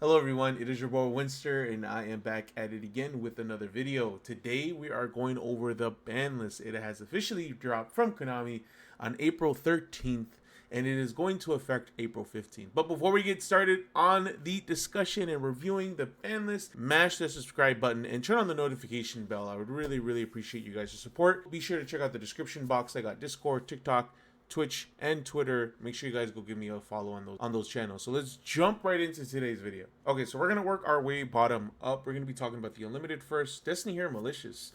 Hello everyone, it is your boy Winster and I am back at it again with another video. Today we are going over the ban list. It has officially dropped from Konami on April 13th and it is going to affect April 15th. But before we get started on the discussion and reviewing the ban list, mash the subscribe button and turn on the notification bell. I would really appreciate you guys' support. Be sure to check out the description box. I got Discord, TikTok, Twitch, and Twitter. Make sure you guys go give me a follow on those channels. So let's jump right into today's video. Okay, so we're gonna work our way bottom up. We're gonna be talking about the Unlimited first. Destiny here, Malicious.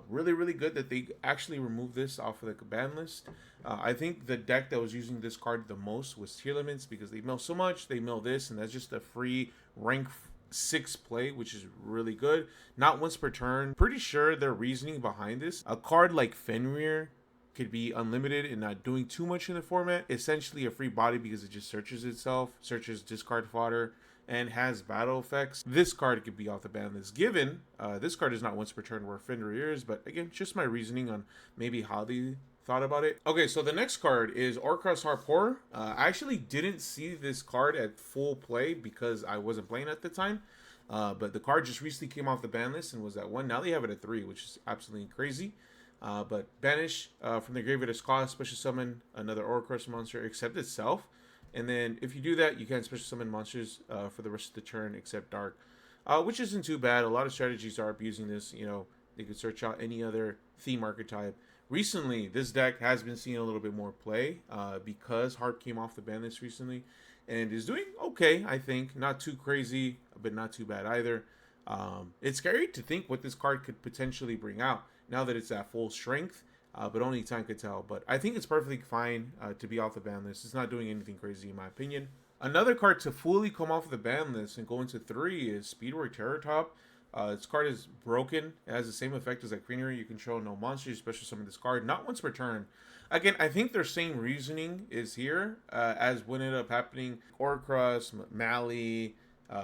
Really good that they actually removed this off of the ban list. I think the deck that was using this card the most was Tier Limits because they mill so much. They mill this, and that's just a free rank 6 play, which is really good. Not once per turn. Pretty sure their reasoning behind this. A card like Fenrir could be unlimited and not doing too much in the format. Essentially a free body because it just searches itself, searches discard fodder, and has battle effects. This card could be off the ban list. Given this card is not once per turn where Fenrir is, but again, just my reasoning on maybe how they thought about it. Okay, so the next card is Orcross Harpor. I actually didn't see this card at full play because I wasn't playing at the time. But the card just recently came off the ban list and was at 1. Now they have it at 3, which is absolutely crazy. But banish from the graveyard as cost, special summon another Orcross monster except itself. And then if you do that, you can special summon monsters for the rest of the turn except Dark, which isn't too bad. A lot of strategies are abusing this. You know, they could search out any other theme archetype. Recently, this deck has been seeing a little bit more play because Harp came off the ban list recently and is doing okay, I think. Not too crazy, but not too bad either. It's scary to think what this card could potentially bring out now that it's at full strength, but only time could tell. But I think it's perfectly fine to be off the ban list. It's not doing anything crazy in my opinion. Another card to fully come off the ban list and go into 3 is Speedway Terrortop. This card is broken. It has the same effect as like Greenery. You control no monsters, special summon this card, not once per turn. Again, I think their same reasoning is here as what ended up happening. Orcross, Mally,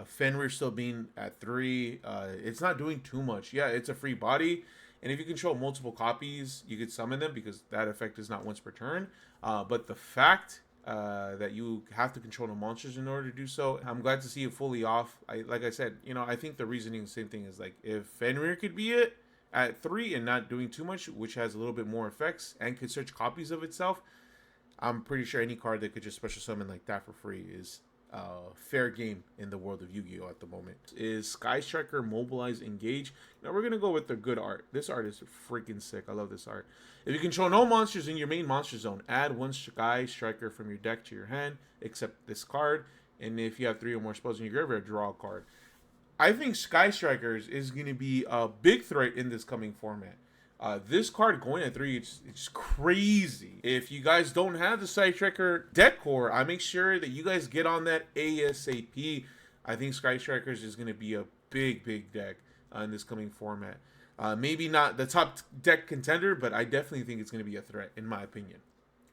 Fenrir still being at 3. It's not doing too much. Yeah, it's a free body. And if you control multiple copies, you could summon them because that effect is not once per turn. But the fact that you have to control the monsters in order to do so, I'm glad to see it fully off. Like I said, you know, I think the reasoning, same thing, is like if Fenrir could be it at 3 and not doing too much, which has a little bit more effects and could search copies of itself, I'm pretty sure any card that could just special summon like that for free is fair game in the world of Yu-Gi-Oh at the moment. Is Sky Striker Mobilize Engage? Now we're gonna go with the good art. This art is freaking sick. I love this art. If you control no monsters in your main monster zone, add 1 Sky Striker from your deck to your hand, except this card. And if you have 3 or more spells in your graveyard, draw a card. I think Sky Strikers is gonna be a big threat in this coming format. This card going at 3, it's crazy. If you guys don't have the Sky Striker deck core, I make sure that you guys get on that ASAP. I think Sky Strikers is going to be a big deck in this coming format. Maybe not the top deck contender, but I definitely think it's going to be a threat, in my opinion.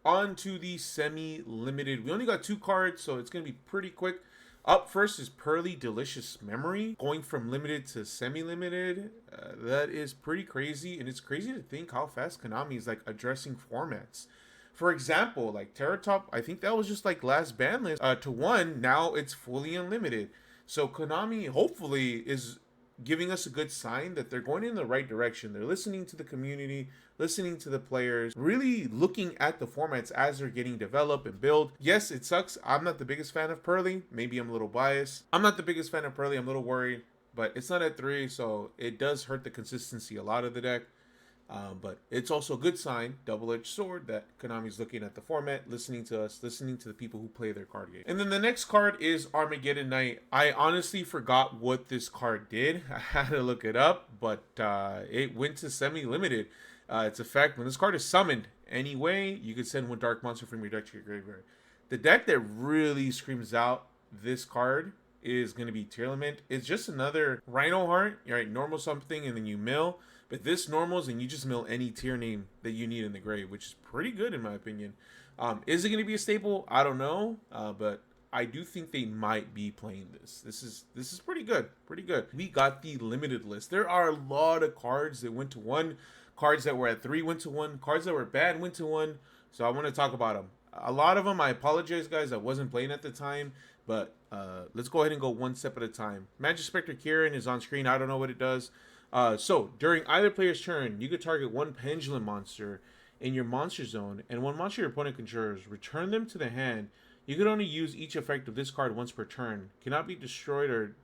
On to the semi-limited. We only got 2 cards, so it's going to be pretty quick. Up first is Pearly Delicious Memory. Going from limited to semi-limited, that is pretty crazy. And it's crazy to think how fast Konami is like addressing formats. For example, like Terrortop, I think that was just like last ban list to 1. Now it's fully unlimited. So Konami hopefully is giving us a good sign that they're going in the right direction. They're listening to the community, listening to the players, really looking at the formats as they're getting developed and built. Yes, it sucks. I'm not the biggest fan of Pearly. Maybe I'm a little biased. I'm not the biggest fan of Pearly. I'm a little worried, but it's not at 3, so it does hurt the consistency a lot of the deck. But it's also a good sign, double-edged sword, that Konami's looking at the format, listening to us, listening to the people who play their card game. And then the next card is Armageddon Knight. I honestly forgot what this card did. I had to look it up, but it went to semi-limited. Its effect, when this card is summoned anyway, you can send 1 dark monster from your deck to your graveyard. The deck that really screams out this card is going to be Tier Limit. It's just another Rhino Heart, right? Normal something, and then you mill. But this normals, and you just mill any tier name that you need in the grave, which is pretty good in my opinion. Is it going to be a staple? I don't know, but I do think they might be playing this. This is pretty good, We got the limited list. There are a lot of cards that went to 1, cards that were at 3 went to 1, cards that were bad went to 1. So I want to talk about them. A lot of them, I apologize, guys, I wasn't playing at the time, But let's go ahead and go one step at a time. Magic Spectre Kieran is on screen. I don't know what it does. So during either player's turn, you could target one pendulum monster in your monster zone, and one monster your opponent controls, return them to the hand. You can only use each effect of this card once per turn. Cannot be destroyed or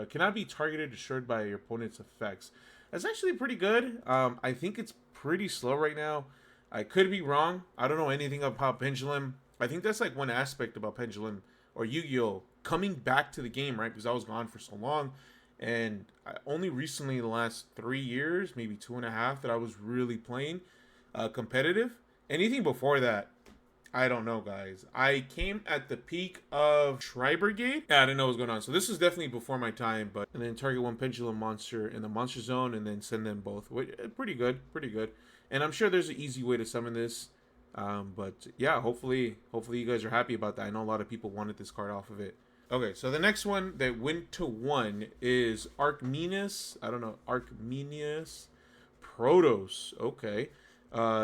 cannot be targeted or destroyed by your opponent's effects. That's actually pretty good. I think it's pretty slow right now. I could be wrong. I don't know anything about Pendulum. I think that's like one aspect about Pendulum or Yu-Gi-Oh! Coming back to the game, right? Because I was gone for so long. And only recently, the last 3 years, maybe 2.5, that I was really playing competitive. Anything before that, I don't know, guys. I came at the peak of Tri Brigade. Yeah, I didn't know what was going on. So this is definitely before my time. But and then target one pendulum monster in the monster zone and then send them both. Pretty good, pretty good. And I'm sure there's an easy way to summon this. But yeah, hopefully you guys are happy about that. I know a lot of people wanted this card off of it. Okay, so the next one that went to 1 is Archmenius. I don't know, Archmenius Protos. Okay.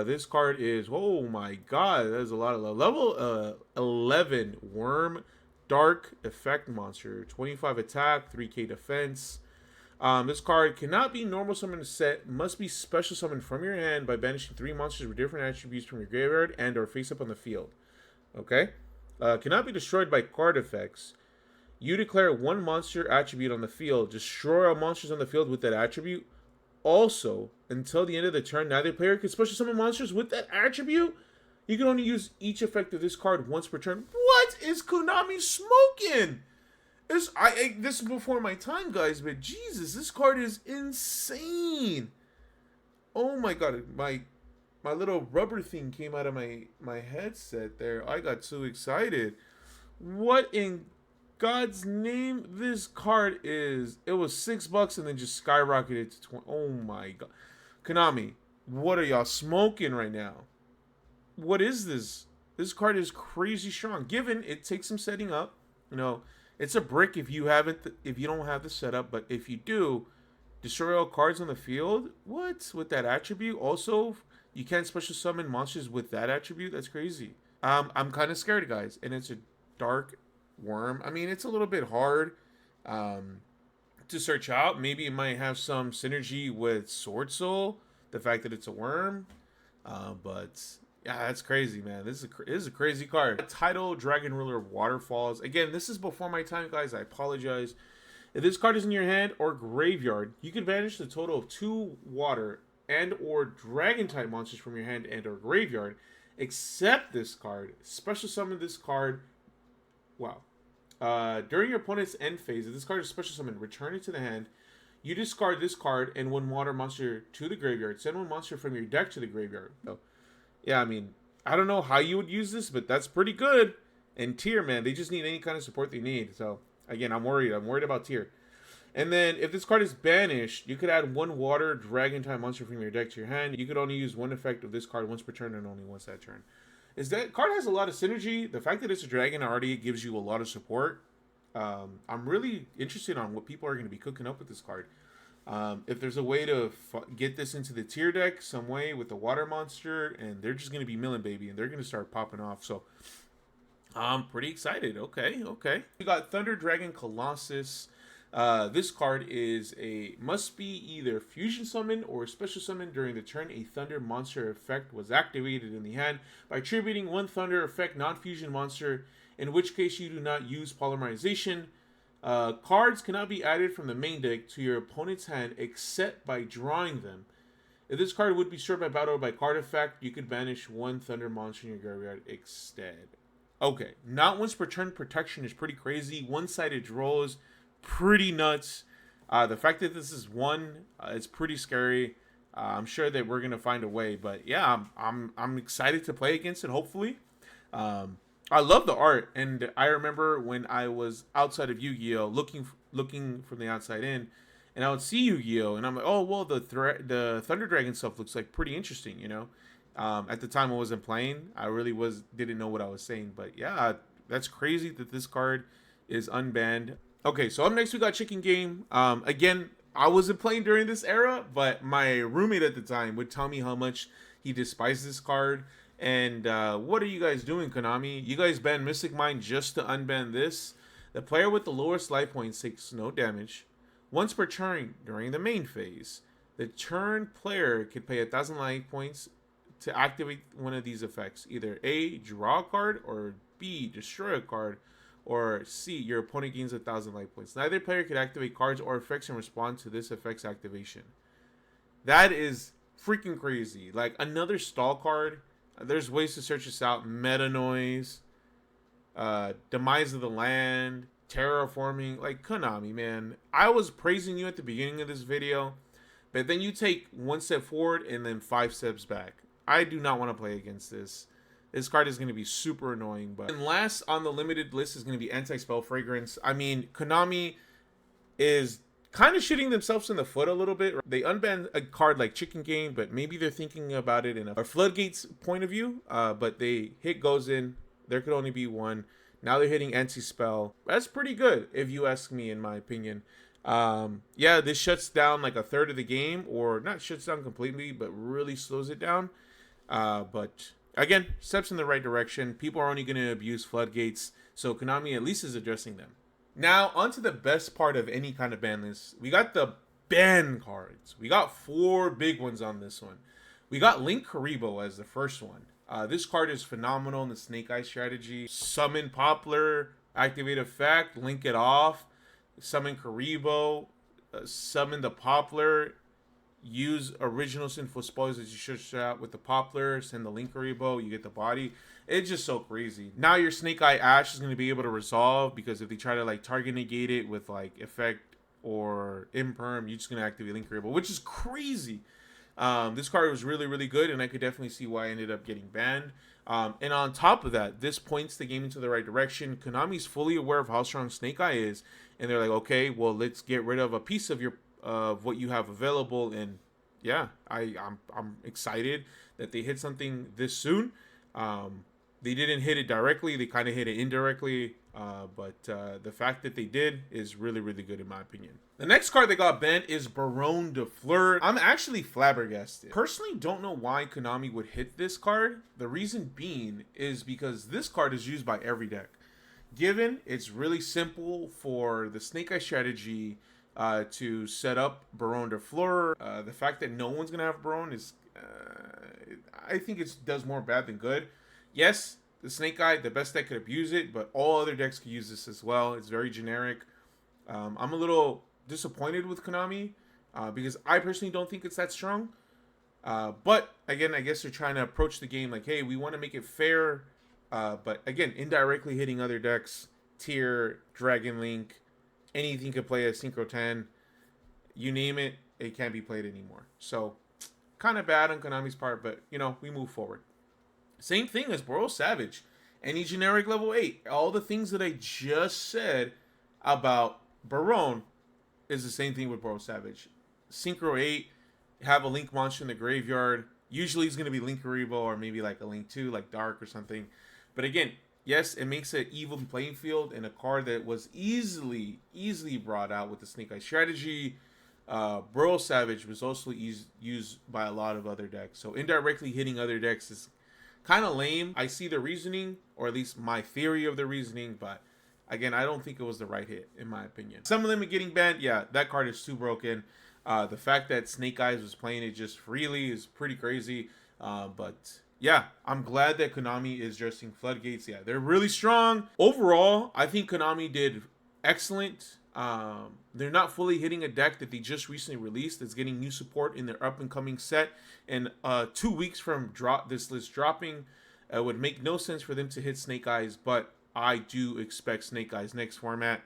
This card is, oh my god, there's a lot of level 11 Worm Dark Effect Monster, 25 attack, 3k defense. This card cannot be normal summoned set, must be special summoned from your hand by banishing 3 monsters with different attributes from your graveyard and or face up on the field. Okay? Cannot be destroyed by card effects. You declare 1 monster attribute on the field, destroy all monsters on the field with that attribute. Also, until the end of the turn, neither player can special summon monsters with that attribute. You can only use each effect of this card once per turn. What is Konami smoking? This is before my time, guys, but Jesus, this card is insane. Oh my god, my little rubber thing came out of my headset there. I got so excited. What in God's name this card is? It was $6 and then just skyrocketed to 20. Oh my god. Konami, what are y'all smoking right now? What is this? This card is crazy strong. Given it takes some setting up, you know, it's a brick if you don't have the setup, but if you do, destroy all cards on the field. What? With that attribute? Also, you can't special summon monsters with that attribute? That's crazy. I'm kind of scared, guys. And it's a dark worm. I mean, it's a little bit hard to search out. Maybe it might have some synergy with Sword Soul, the fact that it's a worm. But yeah, that's crazy, man. This is a crazy card. Tidal Dragon Ruler Waterfalls. Again, this is before my time, guys. I apologize. If this card is in your hand or graveyard, you can banish the total of 2 water and or dragon type monsters from your hand and or graveyard, except this card. Special summon this card. Wow. During your opponent's end phase, if this card is special summoned, return it to the hand. You discard this card and 1 water monster to the graveyard. Send 1 monster from your deck to the graveyard. So, yeah, I mean, I don't know how you would use this, but that's pretty good. And tier, man, they just need any kind of support they need. So, again, I'm worried. I'm worried about tier. And then, if this card is banished, you could add 1 water dragon type monster from your deck to your hand. You could only use 1 effect of this card once per turn and only once that turn. That card has a lot of synergy. The fact that it's a dragon already gives you a lot of support. I'm really interested on what people are going to be cooking up with this card. If there's a way to get this into the tier deck some way with the water monster, and they're just going to be milling, baby, and they're going to start popping off. So I'm pretty excited. Okay. We got Thunder Dragon Colossus. This card is must be either fusion summon or special summon during the turn a thunder monster effect was activated in the hand by attributing 1 thunder effect non-fusion monster, in which case you do not use polymerization. Cards cannot be added from the main deck to your opponent's hand except by drawing them. If this card would be destroyed by battle or by card effect, you could banish 1 thunder monster in your graveyard instead. Okay, not once per turn protection is pretty crazy. One-sided draws, pretty nuts. The fact that this is 1, it's pretty scary. I'm sure that we're gonna find a way, but yeah, I'm excited to play against it. Hopefully, I love the art, and I remember when I was outside of Yu-Gi-Oh, looking from the outside in, and I would see Yu-Gi-Oh, and I'm like, oh well, the Thunder Dragon stuff looks like pretty interesting, you know. At the time I wasn't playing, I really didn't know what I was saying, but yeah, that's crazy that this card is unbanned. Okay, so up next we got Chicken Game. Again, I wasn't playing during this era, but my roommate at the time would tell me how much he despised this card. And what are you guys doing, Konami? You guys banned Mystic Mine just to unban this? The player with the lowest life points takes no damage. Once per turn during the main phase, the turn player can pay 1,000 life points to activate one of these effects. Either A, draw a card, or B, destroy a card, or C, your opponent gains 1,000 life points. Neither player can activate cards or effects and respond to this effect's activation. That is freaking crazy. Like another stall card. There's ways to search this out. Meta Noise, Demise of the Land, Terraforming. Like Konami, man. I was praising you at the beginning of this video, but then you take one step forward and then 5 steps back. I do not want to play against this. This card is going to be super annoying. But and last on the limited list is going to be Anti-Spell Fragrance. I mean, Konami is kind of shooting themselves in the foot a little bit. They unbanned a card like Chicken Game, but maybe they're thinking about it in a Floodgates point of view. But they hit goes in. There could only be one. Now they're hitting Anti-Spell. That's pretty good, if you ask me, in my opinion. Yeah, this shuts down like a third of the game, or not shuts down completely, but really slows it down. But again, steps in the right direction. People are only going to abuse Floodgates, so Konami at least is addressing them. Now, onto the best part of any kind of ban list. We got the ban cards. We got 4 big ones on this one. We got Link Karibo as the first one. This card is phenomenal in the Snake Eye strategy. Summon Poplar, activate effect, link it off. Summon Karibo, summon the Poplar, use original Sinful Spoils that you search out with the Poplar, send the Link Karibo, you get the body. It's just so crazy. Now your Snake Eye Ash is going to be able to resolve, because if they try to like target negate it with like effect or imperm, you're just going to activate Link Karibo, which is crazy. This card was really, really good, and I could definitely see why I ended up getting banned. And on top of that, this points the game into the right direction. Konami's fully aware of how strong Snake Eye is, and they're like, okay, well, let's get rid of a piece of your what you have available. And yeah, I'm excited that they hit something this soon. They didn't hit it directly; they kind of hit it indirectly. But the fact that they did is really, really good in my opinion. The next card that got banned is Baronne de Fleur. I'm actually flabbergasted. Personally, don't know why Konami would hit this card. The reason being is because this card is used by every deck. Given it's really simple for the Snake Eye strategy to set up Baronne de Fleur, the fact that no one's going to have Baronne is, I think it does more bad than good. Yes, the Snake Eye, the best deck could abuse it, but all other decks could use this as well. It's very generic. I'm a little disappointed with Konami because I personally don't think it's that strong. But again, I guess they're trying to approach the game like, hey, we want to make it fair. But again, indirectly hitting other decks, Tier, Dragon Link, anything could play a Synchro 10. You name it, it can't be played anymore. So kind of bad on Konami's part, but you know, we move forward. Same thing as Bro Savage. Any generic level 8. All the things that I just said about Baronne is the same thing with Bro Savage. Synchro 8, have a Link monster in the graveyard. Usually it's going to be Link Karibo or maybe like a Link 2, like Dark or something. But again, yes, it makes an even playing field, and a card that was easily brought out with the Snake Eye strategy. Bro Savage was also used by a lot of other decks. So indirectly hitting other decks is kind of lame. I see the reasoning, or at least my theory of the reasoning, but again, I don't think it was the right hit, in my opinion. Some of them are getting banned. Yeah, that card is too broken. The fact that Snake Eyes was playing it just freely is pretty crazy. But yeah, I'm glad that Konami is addressing Floodgates. Yeah, they're really strong. Overall, I think Konami did excellent. They're not fully hitting a deck that they just recently released that's getting new support in their up-and-coming set. And 2 weeks from this list dropping, it would make no sense for them to hit Snake Eyes, but I do expect Snake Eyes next format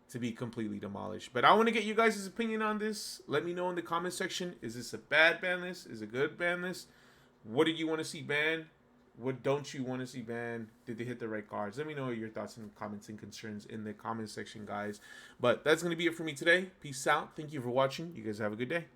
to be completely demolished. But I want to get you guys' opinion on this. Let me know in the comment section. Is this a bad ban list? Is it a good ban list? What did you want to see banned? What don't you want to see banned? Did they hit the right cards? Let me know your thoughts and comments and concerns in the comment section, guys. But that's going to be it for me today. Peace out. Thank you for watching. You guys have a good day.